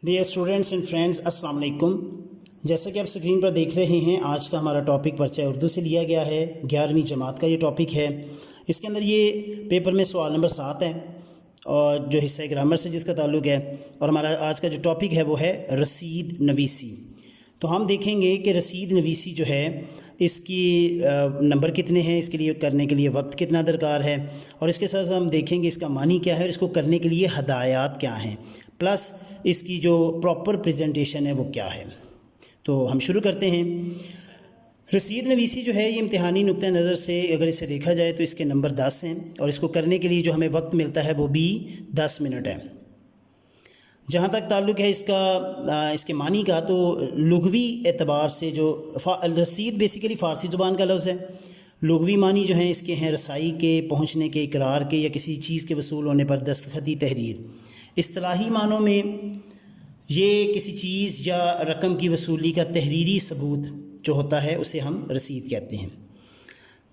Dear students and friends, अस्सलाम वालेकुम। जैसा कि आप स्क्रीन पर देख रहे हैं, आज का हमारा टॉपिक पर्चा उर्दू से लिया गया है। 11वीं जमात का ये टॉपिक है। इसके अंदर ये पेपर में सवाल नंबर 7 है और जो हिस्सा ग्रामर से जिसका ताल्लुक है। और हमारा आज का जो टॉपिक है वो है रसीद नवीसी। तो हम देखेंगे कि रसीद नवीसी जो है इसकी नंबर कितने हैं, इसके लिए करने के लिए वक्त कितना दरकार है, और इसके साथ हम देखेंगे इसका मानी क्या है और इसको करने के लिए हदायत क्या हैं, प्लस इसकी जो प्रॉपर प्रेजेंटेशन है वो क्या है। तो हम शुरू करते हैं। रसीद नवीसी जो है ये इम्तिहानी नुक्ते नज़र से अगर इसे देखा जाए तो इसके नंबर 10 हैं और इसको करने के लिए जो हमें वक्त मिलता है वो भी 10 मिनट है। जहाँ तक ताल्लुक़ है इसके मानी का, तो लुग़वी एतबार से जो रसीद बेसिकली फ़ारसी ज़ुबान का लफ्ज़ है। लुग़वी मानी जो हैं इसके हैं रसाई के, पहुँचने के, इकरार के या किसी चीज़ के वसूल होने पर दस्तखती तहरीर। इस्तिलाही मानों में ये किसी चीज़ या रकम की वसूली का तहरीरी सबूत जो होता है उसे हम रसीद कहते हैं।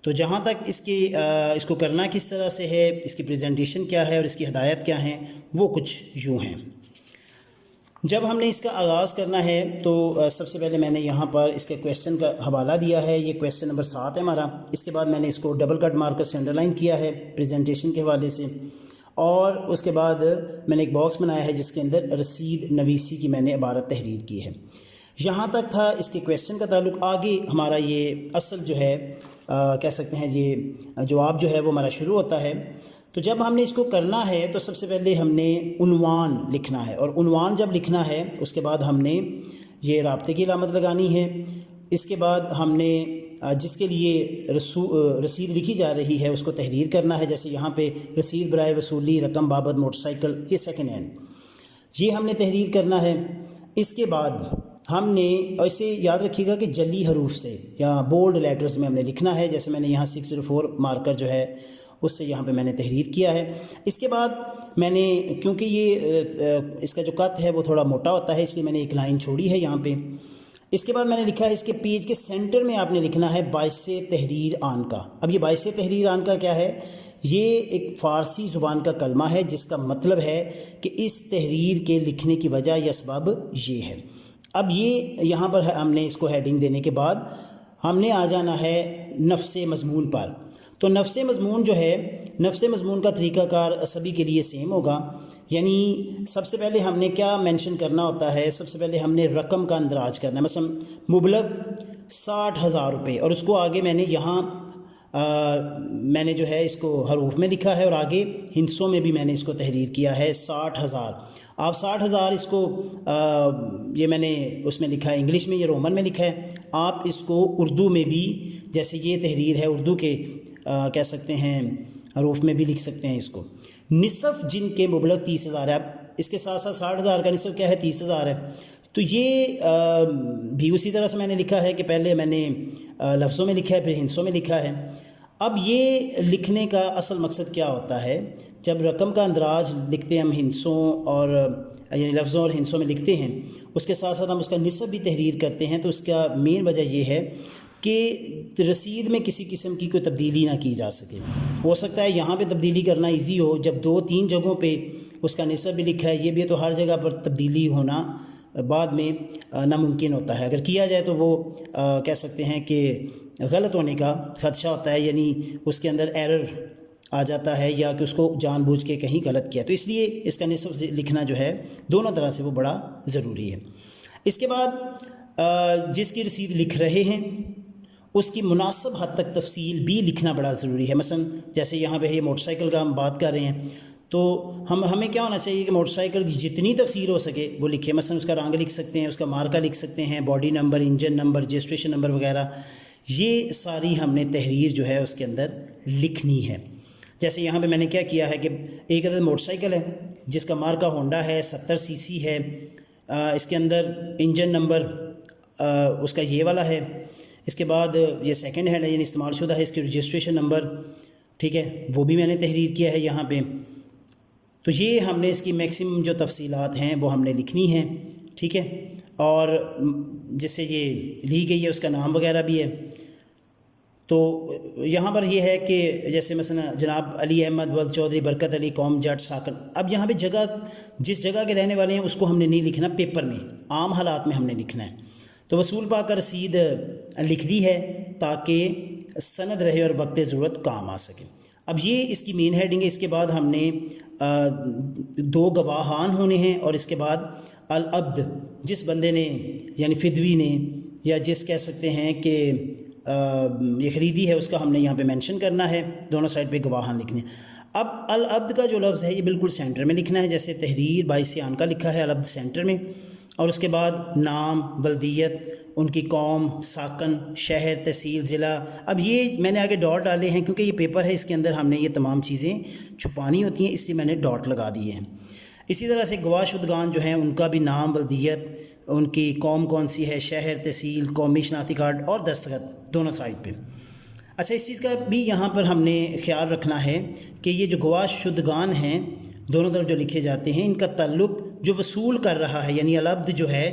तो जहाँ तक इसको करना किस तरह से है, इसकी प्रेजेंटेशन क्या है और इसकी हदायत क्या हैं, वो कुछ यूँ हैं। जब हमने इसका आगाज़ करना है तो सबसे पहले मैंने यहाँ पर इसके क्वेश्चन का हवाला दिया है। ये क्वेश्चन नंबर 7 है हमारा। इसके बाद मैंने इसको डबल कट मार्कर से अंडरलाइन किया है प्रेजेंटेशन के हवाले से, और उसके बाद मैंने एक बॉक्स बनाया है जिसके अंदर रसीद नवीसी की मैंने इबारत तहरीर की है। यहाँ तक था इसके क्वेश्चन का ताल्लुक। आगे हमारा ये असल जो है कह सकते हैं ये जवाब जो है वो हमारा शुरू होता है। तो जब हमने इसको करना है तो सबसे पहले हमने उन्वान लिखना है, और उन्वान जब लिखना है उसके बाद हमने ये राब्ते की अलामत लगानी है। इसके बाद हमने जिसके लिए रसीद लिखी जा रही है उसको तहरीर करना है। जैसे यहाँ पे रसीद बराए वसूली रकम बाबत मोटरसाइकिल, ये सेकंड हैंड, ये हमने तहरीर करना है। इसके बाद हमने ऐसे याद रखिएगा कि जली हरूफ से या बोल्ड लेटर्स में हमने लिखना है। जैसे मैंने यहाँ 604 मार्कर जो है उससे यहाँ पे मैंने तहरीर किया है। इसके बाद मैंने, क्योंकि ये इसका जो कट है वो थोड़ा मोटा होता है, इसलिए मैंने एक लाइन छोड़ी है यहाँ पे। इसके बाद मैंने लिखा है इसके पेज के सेंटर में आपने लिखना है बाइसे तहरीर आन का। अब ये बाइसे तहरीर आन का क्या है? ये एक फ़ारसी ज़ुबान का कलमा है जिसका मतलब है कि इस तहरीर के लिखने की वजह या सबब ये है। अब ये यहाँ पर हमने इसको हेडिंग देने के बाद हमने आ जाना है नफ्से मज़मून पर। तो नफ्से मज़मून जो है, नफ्से मज़मून का तरीक़ाकार सभी के लिए सेम होगा। यानी सबसे पहले हमने क्या मेंशन करना होता है, सबसे पहले हमने रकम का अंदराज करना है। मसलन मुबलग 60,000 रुपये, और उसको आगे मैंने यहाँ मैंने जो है इसको हरूफ में लिखा है और आगे हिंसों में भी मैंने इसको तहरीर किया है 60,000। आप 60,000 इसको ये मैंने उसमें लिखा है इंग्लिश में, ये रोमन में लिखा है। आप इसको उर्दू में भी, जैसे ये तहरीर है उर्दू के कह सकते हैं हरूफ में भी लिख सकते हैं इसको। निसफ़ जिनके मुबलग 30,000 है। अब इसके साथ साथ 60,000 का निसफ़ क्या है, 30,000 है। तो ये भी उसी तरह से मैंने लिखा है कि पहले मैंने लफ्ज़ों में लिखा है, फिर हिंसों में लिखा है। अब ये लिखने का असल मकसद क्या होता है? जब रकम का अंदराज लिखते हैं हम हिंसों और यानी लफ्ज़ों और हिंसों में लिखते हैं, उसके साथ साथ हम उसका निसब भी तहरीर करते हैं। तो उसका मेन वजह यह है कि रसीद में किसी किस्म की कोई तब्दीली ना की जा सके। हो सकता है यहाँ पे तब्दीली करना इजी हो, जब 2-3 जगहों पे उसका निसब भी लिखा है, ये भी है, तो हर जगह पर तब्दीली होना बाद में नामुमकिन होता है। अगर किया जाए तो वो कह सकते हैं कि गलत होने का ख़दशा होता है, यानी उसके अंदर एरर आ जाता है या कि उसको जानबूझ के कहीं गलत किया। तो इसलिए इसका निसब लिखना जो है दोनों तरह से वो बड़ा ज़रूरी है। इसके बाद जिसकी रसीद लिख रहे हैं उसकी मुनासिब हद तक तफसील भी लिखना बड़ा ज़रूरी है। मसलन जैसे यहाँ पे ये मोटरसाइकिल का हम बात कर रहे हैं, तो हमें क्या होना चाहिए कि मोटरसाइकिल की जितनी तफसील हो सके वो लिखे। मसलन उसका रंग लिख सकते हैं, उसका मार्का लिख सकते हैं, body number, engine number, registration number वगैरह, ये सारी हमने तहरीर जो है उसके अंदर लिखनी है। जैसे यहाँ पे मैंने क्या किया है कि एक अदद मोटरसाइकिल है जिसका मार्का होंडा है, 70 सीसी है, इसके अंदर इंजन नंबर उसका ये वाला है। इसके बाद ये सेकंड हैंड है यानी इस्तेमाल शुदा है, इसकी रजिस्ट्रेशन नंबर, ठीक है, वो भी मैंने तहरीर किया है यहाँ पे। तो ये हमने इसकी मैक्सिमम जो तफसीलात हैं वो हमने लिखनी है, ठीक है। और जिससे ये ली गई है उसका नाम वगैरह भी है। तो यहाँ पर यह है कि जैसे मसलन जनाब अली अहमद वल्द चौधरी बरकत अली कौम जट साकन, अब यहाँ पे जगह जिस जगह के रहने वाले हैं उसको हमने नहीं लिखना पेपर में, आम हालात में हमने लिखना है। तो वसूल पाकर रसीद लिख दी है ताकि सनद रहे और वक्त ज़रूरत काम आ सके। अब ये इसकी मेन हेडिंग है। इसके बाद हमने 2 गवाहान होने हैं और इसके बाद अल अब्द, जिस बंदे ने यानी फिदवी ने या जिस कह सकते हैं कि ये ख़रीदी है उसका हमने यहाँ पे मेंशन करना है, दोनों साइड पे गवाहान लिखने। अब अल अब्द का जो लफ्ज़ है ये बिल्कुल सेंटर में लिखना है, जैसे तहरीर बाइसियान का लिखा है अल अब्द सेंटर में, और उसके बाद नाम, वल्दियत, उनकी कौम, साकन, शहर, तहसील, ज़िला। अब ये मैंने आगे डॉट डाले हैं क्योंकि ये पेपर है, इसके अंदर हमने ये तमाम चीज़ें छुपानी होती हैं, इसलिए मैंने डॉट लगा दिए हैं। इसी तरह से गवाशुदगान जो हैं उनका भी नाम, वल्दियत, उनकी कौम कौन सी है, शहर, तहसील, कौमी शनाख्ती कार्ड और दस्तखत दोनों साइड पे। अच्छा, इस चीज़ का भी यहाँ पर हमने ख्याल रखना है कि ये जो गवाशुदगान हैं दोनों तरफ जो लिखे जाते हैं, इनका ताल्लुक़ जो वसूल कर रहा है यानी अलअब्द जो है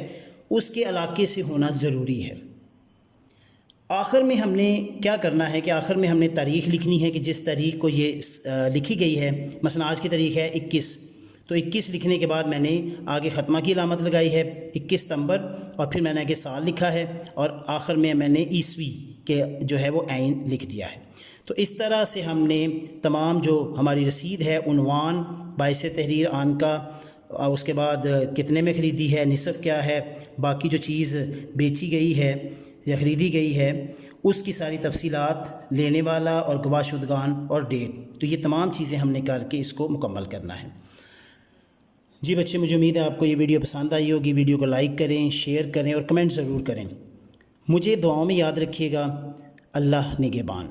उसके इलाके से होना ज़रूरी है। आखिर में हमने क्या करना है कि आखिर में हमने तारीख़ लिखनी है कि जिस तारीख़ को ये लिखी गई है, मसलन आज की तारीख़ है 21, तो 21 लिखने के बाद मैंने आगे ख़त्मा की अलामत लगाई है 21 सितंबर, और फिर मैंने आगे साल लिखा है और आखिर में मैंने ईस्वी के जो है वो ऐन लिख दिया है। तो इस तरह से हमने तमाम जो हमारी रसीद है, उन्वान, बाइस तहरीर आन का, उसके बाद कितने में ख़रीदी है, निसफ़ क्या है, बाकी जो चीज़ बेची गई है या ख़रीदी गई है उसकी सारी तफसीलात, लेने वाला और गवाशुदगान और डेट, तो ये तमाम चीज़ें हमने करके इसको मुकम्मल करना है। जी बच्चे, मुझे उम्मीद है आपको ये वीडियो पसंद आई होगी। वीडियो को लाइक करें, शेयर करें और कमेंट ज़रूर करें। मुझे दुआओं में याद रखिएगा। अल्लाह निगहबान।